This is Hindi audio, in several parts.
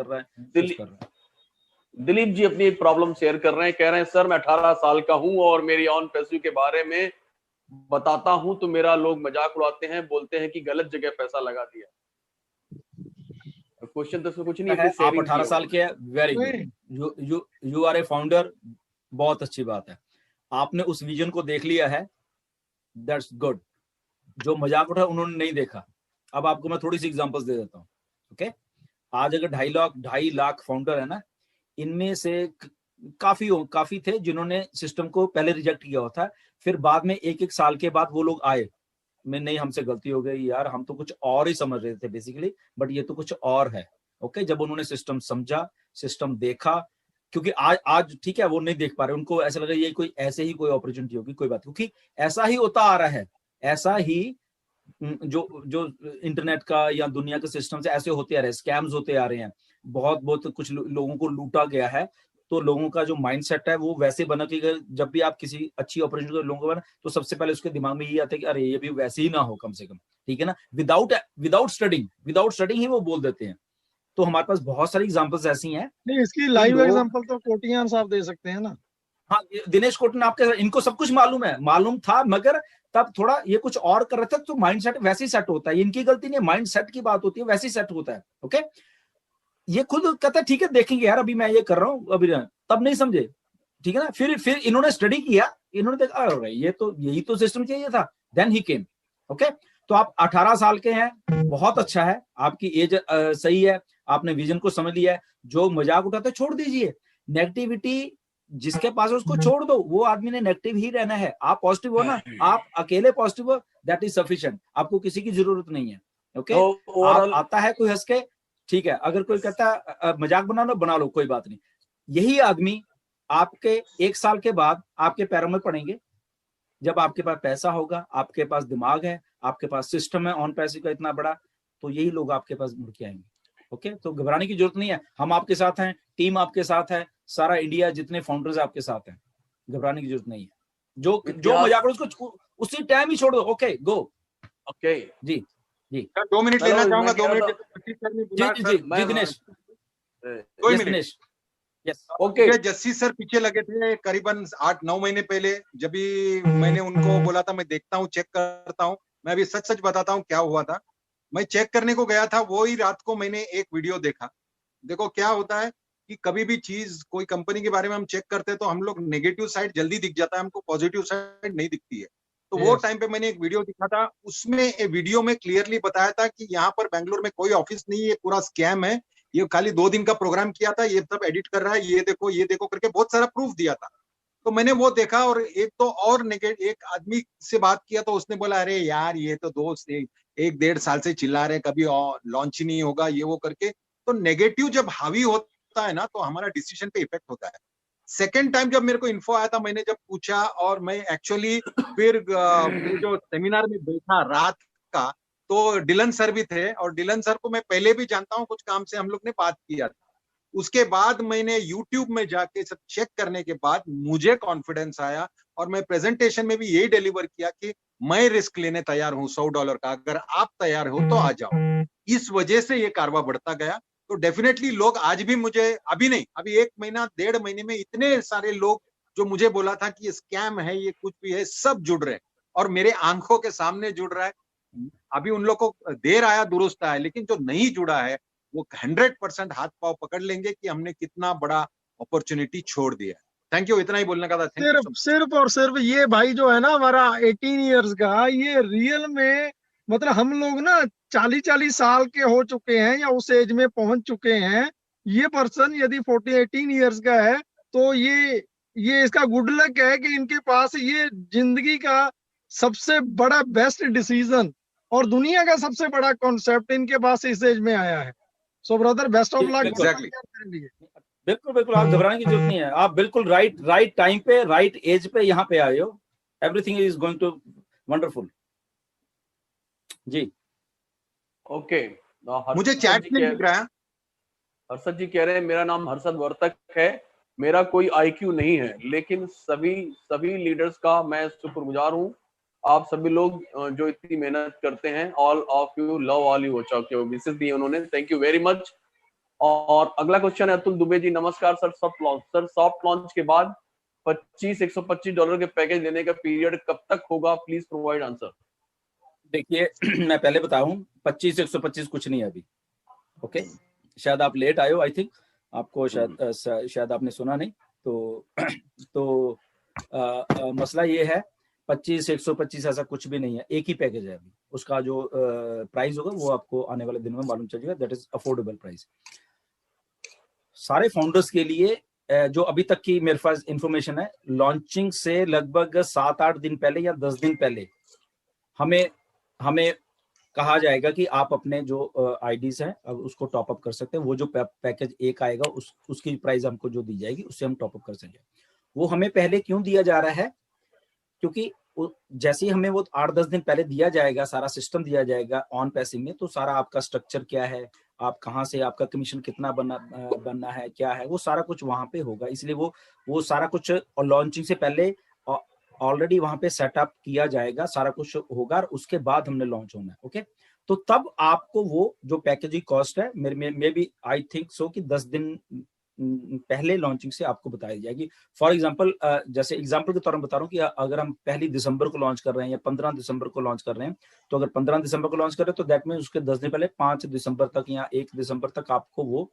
रहा है, दिलीप कर रहा है। दिलीप जी अपनी एक प्रॉब्लम शेयर कर रहे हैं, कह रहे हैं सर मैं 18 साल का हूं और मेरी ऑन पैसिव के बारे में बताता हूं तो मेरा लोग मजाक उड़ाते हैं, बोलते हैं कि गलत जगह पैसा लगा दिया। क्वेश्चन तो इसमें कुछ नहीं है, आप 18 साल के हैं, very good, you are a founder, बहुत अच्छी बात है, आपने उस विजन को देख लिया है, दैट्स गुड। जो मजाक उठा उन्होंने नहीं देखा। अब आपको मैं थोड़ी सी एग्जांपल्स दे देता हूँ। ओके, आज अगर 2.5 लाख फाउंडर है ना, इनमें से काफी थे जिन्होंने सिस्टम को पहले रिजेक्ट किया होता है, फिर बाद में एक एक साल के बाद वो लोग आए, मैं नहीं हमसे गलती हो गई यार, हम तो कुछ और ही समझ रहे थे बेसिकली, बट ये तो कुछ और है। ओके, जब उन्होंने सिस्टम समझा, सिस्टम देखा, क्योंकि आज ठीक है वो नहीं देख पा रहे, उनको ऐसा लगा ये कोई ऐसे ही कोई अपॉर्चुनिटी होगी, कोई बात, क्योंकि ऐसा ही होता आ रहा है, ऐसा ही जो जो इंटरनेट का या दुनिया के सिस्टम से ऐसे होते आ रहे हैं, स्कैम्स होते आ रहे हैं, बहुत कुछ लोगों को लूटा गया है, तो लोगों का जो माइंडसेट है वो वैसे बना कि जब भी आप किसी अच्छी अपॉर्चुनिटी को लोगों को बना, तो सबसे पहले उसके दिमाग में ये आता है कि अरे ये भी वैसे ही ना हो कम से कम, ठीक है ना, विदाउट स्टडिंग ही वो बोल देते हैं। तो हमारे पास बहुत सारी एग्जांपल्स ऐसी हैं। नहीं, इसकी लाइव एग्जांपल तो कोटियान साहब दे सकते हैं ना। हाँ, दिनेश कोटन आपके, इनको सब कुछ मालूम था, मगर तब थोड़ा ये कुछ और कर रहे थे, तो माइंड सेट वैसे ही सेट होता है, इनकी गलती नहीं, माइंड सेट की बात होती है, वैसे ही सेट होता है। ओके, ये खुद कहता है ठीक है देखेंगे यार, अभी मैं ये कर रहा हूँ, अभी तब नहीं समझे, ठीक है ना, फिर इन्होंने स्टडी किया, इन्होंने देखा अरे ये तो यही तो सिस्टम चाहिए था, देन ही केम। ओके, तो आप 18 साल के हैं, बहुत अच्छा है, आपकी एज सही है, आपने विजन को समझ लिया है, जो मजाक उठाते छोड़ दीजिए, नेगेटिविटी जिसके पास है उसको छोड़ दो, वो आदमी ने नेगेटिव ही रहना है, आप पॉजिटिव हो ना, आप अकेले पॉजिटिव हो, दैट इज सफिशिएंट, आपको किसी की जरूरत नहीं है। ओके, आप आता है कोई हंस के, ठीक है, अगर कोई कहता है मजाक बना लो, कोई बात नहीं, यही आदमी आपके 1 साल के बाद आपके पैरों में पड़ेंगे, जब आपके पास पैसा होगा, आपके पास दिमाग है, आपके पास सिस्टम है ऑन पैसे का इतना बड़ा, तो यही लोग आपके पास मुड़ के आएंगे। ओके, तो घबराने की जरूरत नहीं है, हम आपके साथ हैं, टीम आपके साथ है, सारा इंडिया जितने फाउंडर्स आपके साथ हैं, घबराने की जरूरत नहीं है, जो मजाक उसको उसी टाइम ही छोड़ दो। ओके, गो। ओके जी 2 मिनट लेना चाहूंगा, 2 मिनट जी दिनेश, कोई मिनट। ओके, जस्सी सर पीछे लगे थे करीबन 8-9 महीने पहले, जब भी मैंने उनको बोला था मैं देखता हूँ, चेक करता हूँ, मैं अभी सच बताता हूँ क्या हुआ था। मैं चेक करने को गया था, वो ही रात को मैंने एक वीडियो देखा। देखो क्या होता है कि कभी भी चीज कोई कंपनी के बारे में हम चेक करते हैं तो हम लोग नेगेटिव साइड जल्दी दिख जाता है, हमको पॉजिटिव साइड नहीं दिखती है। तो वो टाइम पे मैंने एक वीडियो दिखा था, उसमें वीडियो में क्लियरली बताया था कि यहाँ पर बेंगलोर में कोई ऑफिस नहीं है, पूरा स्कैम है, ये खाली 2 दिन का प्रोग्राम किया था, ये सब एडिट कर रहा है, ये देखो करके बहुत सारा प्रूफ दिया था। तो मैंने वो देखा, और एक आदमी से बात किया तो उसने बोला अरे यार ये तो दोस्त 1-1.5 साल से चिल्ला रहे, कभी लॉन्च ही नहीं होगा, ये वो करके। तो नेगेटिव जब हावी होता है ना, तो हमारा डिसीजन पे इफेक्ट होता है। सेकेंड टाइम जब मेरे को इन्फो आया था, मैंने जब पूछा, और मैं एक्चुअली फिर जो सेमिनार में बैठा रात का, तो डिलन सर भी थे, और डिलन सर को मैं पहले भी जानता हूँ, कुछ काम से हम लोग ने बात किया था। उसके बाद मैंने YouTube में जाके सब चेक करने के बाद मुझे कॉन्फिडेंस आया, और मैं प्रेजेंटेशन में भी यही डिलीवर किया कि मैं रिस्क लेने तैयार हूँ $100 का, अगर आप तैयार हो तो आ जाओ। इस वजह से ये कारवा बढ़ता गया। तो डेफिनेटली लोग आज भी मुझे, अभी नहीं, अभी 1 महीना 1.5 महीने में इतने सारे लोग जो मुझे बोला था कि ये स्कैम है, ये कुछ भी है, सब जुड़ रहे हैं, और मेरे आंखों के सामने जुड़ रहा है। अभी उन लोग को देर आया दुरुस्त आया, लेकिन जो नहीं जुड़ा है वो 100% हाथ पांव पकड़ लेंगे कि हमने कितना बड़ा अपॉर्चुनिटी छोड़ दिया है। थैंक यू, इतना ही बोलने का था। सिर्फ और सिर्फ ये भाई जो है ना हमारा 18 इयर्स का, ये रियल में मतलब हम लोग ना 40-40 साल के हो चुके हैं या उस एज में पहुंच चुके हैं। ये पर्सन यदि 18 इयर्स का है तो ये इसका गुड लक है कि इनके पास ये जिंदगी का सबसे बड़ा बेस्ट डिसीजन और दुनिया का सबसे बड़ा कॉन्सेप्ट इनके पास इस एज में आया है। So brother, best of luck. बिल्कुल आप घबराने की जरूरत नहीं है, आप बिल्कुल राइट टाइम पे, राइट एज पे यहाँ पे आए हो। Everything is going to wonderful. जी ओके, मुझे चैट में दिख रहा है, हर्षद जी कह रहे हैं मेरा नाम हर्षद वर्तक है, मेरा कोई IQ नहीं है, लेकिन सभी लीडर्स का मैं शुक्रगुजार हूँ। आप सभी लोग जो इतनी मेहनत करते हैं, all of you, love all you. अच्छा, विशेष दिए उन्होंने, थैंक यू वेरी मच। और अगला क्वेश्चन है अतुल दुबे जी, नमस्कार सर, सॉफ्ट लॉन्च के बाद $125 के पैकेज लेने का पीरियड कब तक होगा, प्लीज प्रोवाइड आंसर। देखिए मैं पहले बताऊं, 25 कुछ नहीं है अभी। ओके, शायद आप लेट आए हो, आई थिंक आपको शायद आपने सुना नहीं। तो मसला ये है 25 ऐसा कुछ भी नहीं है, एक ही पैकेज है अभी। उसका जो प्राइस होगा वो आपको आने वाले दिन में मालूम चल जाएगा। दैट इज अफोर्डेबल प्राइस सारे फाउंडर्स के लिए। जो अभी तक की मेरे पास इंफॉर्मेशन है, लॉन्चिंग से लगभग 7-8 दिन पहले या 10 दिन पहले हमें कहा जाएगा कि आप अपने जो आईडीज हैं अब उसको टॉप अप कर सकते हैं। वो जो पैकेज एक आएगा उसकी प्राइस हमको जो दी जाएगी उससे हम टॉप अप कर सकेंगे। वो हमें पहले क्यों दिया जा रहा है, क्योंकि जैसे ही हमें वो 8-10 दिन पहले दिया जाएगा, सारा सिस्टम दिया जाएगा ऑन पैसिव में, तो सारा आपका स्ट्रक्चर क्या है, आप कहाँ से, आपका कमीशन कितना बनना है, क्या है, वो सारा कुछ वहां पे होगा। इसलिए वो सारा कुछ लॉन्चिंग से पहले ऑलरेडी वहां पे सेटअप किया जाएगा, सारा कुछ होगा और उसके बाद हमने लॉन्च होना है। ओके, तो तब आपको वो जो पैकेजिंग कॉस्ट है may B I think so कि 10 दिन पहले लॉन्चिंग से आपको बताई जाएगी। फॉर एग्जांपल, जैसे एग्जांपल के तौर पर बता रहा हूँ कि अगर हम 1 दिसंबर को लॉन्च कर रहे हैं या 15 दिसंबर को लॉन्च कर रहे हैं, तो अगर 15 दिसंबर को लॉन्च कर रहे हैं तो दैट मीन उसके 10 दिन पहले 5 दिसंबर तक या 1 दिसंबर तक आपको वो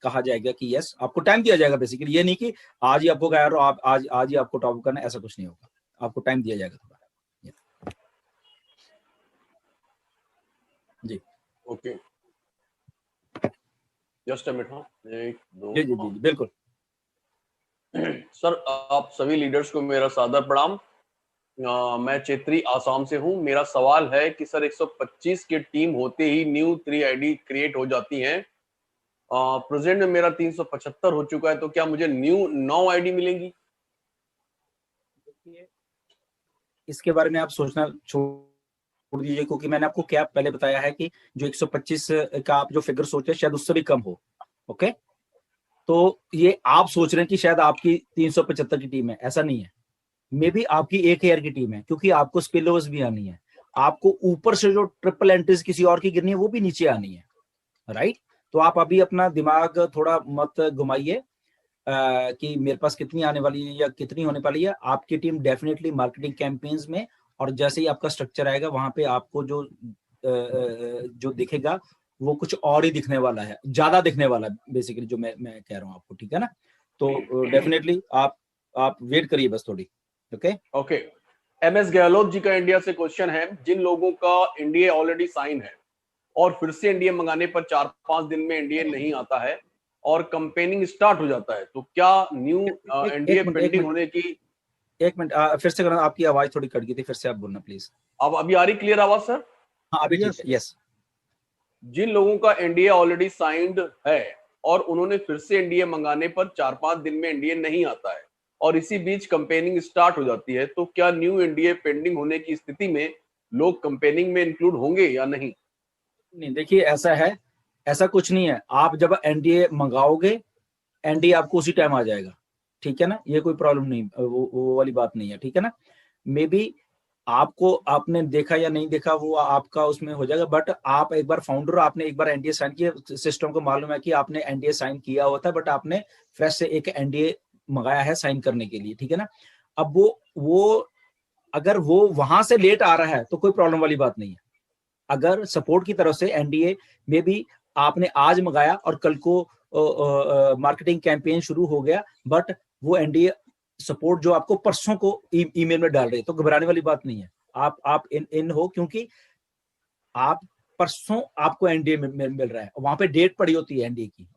कहा जाएगा कि यस, आपको टाइम दिया जाएगा। बेसिकली ये नहीं कि आज ही आपको कहा यार आप आज ही आपको टॉप करना है, ऐसा कुछ नहीं होगा, आपको टाइम दिया जाएगा थोड़ा। जी ओके, जस्ट अ मिनट। 1 2 जी बिल्कुल सर, आप सभी लीडर्स को मेरा सादर प्रणाम। मैं चेत्री आसाम से हूं। मेरा सवाल है कि सर 125 की टीम होते ही न्यू 3 आईडी क्रिएट हो जाती हैं। प्रेजेंट में मेरा 375 हो चुका है, तो क्या मुझे न्यू 9 आईडी मिलेंगी? इसके बारे में आप सोचना छोड़ दीजिए, क्योंकि मैंने आपको क्या पहले बताया है कि जो 125 का आप जो फिगर सोचे शायद उससे भी कम हो। ओके, तो ये आप सोच रहे हैं कि शायद आपकी 375 की टीम है, ऐसा नहीं है। मे बी आपकी 1000 की टीम है, क्योंकि आपको स्पिल ओवर्स भी आनी है, आपको ऊपर से जो ट्रिपल एंट्रीज किसी और की गिरनी है वो भी नीचे आनी है, राइट। तो आप अभी अपना दिमाग थोड़ा मत घुमाइए कि मेरे पास कितनी आने वाली है या कितनी होने वाली है। आपकी टीम डेफिनेटली मार्केटिंग कैंपेन्स में, और जैसे ही आपका स्ट्रक्चर आएगा वहां पे आपको जो दिखेगा वो कुछ और ही दिखने वाला है, ज्यादा दिखने वाला है बेसिकली, जो मैं कह रहा हूँ आपको, ठीक है ना। तो डेफिनेटली आप वेट करिए बस थोड़ी। ओके, MS गहलोत जी का इंडिया से क्वेश्चन है, जिन लोगों का एनडीए ऑलरेडी साइन है और फिर से एनडीए मंगाने पर 4-5 दिन में एनडीए नहीं आता है और कंपेनिंग स्टार्ट हो जाता है, तो क्या न्यू एनडीए पेंडिंग होने की? एक मिनट फिर से करना, आपकी आवाज थोड़ी कट गई थी, फिर से आप बोलना प्लीज। अब अभी आ रही क्लियर आवाज सर? हाँ अभी ठीक है, यस। जिन लोगों का एनडीए ऑलरेडी साइंड है और उन्होंने फिर से एनडीए मंगाने पर 4-5 दिन में एनडीए नहीं आता है और इसी बीच कंपेनिंग स्टार्ट हो जाती है, तो क्या न्यू एनडीए पेंडिंग होने की स्थिति में लोग कंपेनिंग में इंक्लूड होंगे या नहीं? नहीं, देखिए ऐसा है, ऐसा कुछ नहीं है। आप जब एनडीए मंगाओगे, एनडीए आपको उसी टाइम आ जाएगा, ठीक है ना, ये कोई प्रॉब्लम नहीं, वो वाली बात नहीं है, ठीक है ना। मे बी आपको, आपने देखा या नहीं देखा वो आपका उसमें हो जाएगा, बट आप एक बार फाउंडर, आपने एक बार एनडीए साइन किया, सिस्टम को मालूम है कि आपने एनडीए साइन किया होता है, बट आपने फ्रेश से एक एनडीए मंगाया है साइन करने के लिए, ठीक है ना। अब वो अगर वो वहां से लेट आ रहा है तो कोई प्रॉब्लम वाली बात नहीं है। अगर सपोर्ट की तरफ से एनडीए में भी आपने आज मंगाया और कल को मार्केटिंग कैंपेन शुरू हो गया, बट वो एनडीए सपोर्ट जो आपको परसों को ईमेल में डाल रहे, तो घबराने वाली बात नहीं है। आप इन हो, क्योंकि आप परसों आपको एनडीए मिल रहा है, वहां पे डेट पड़ी होती है एनडीए की।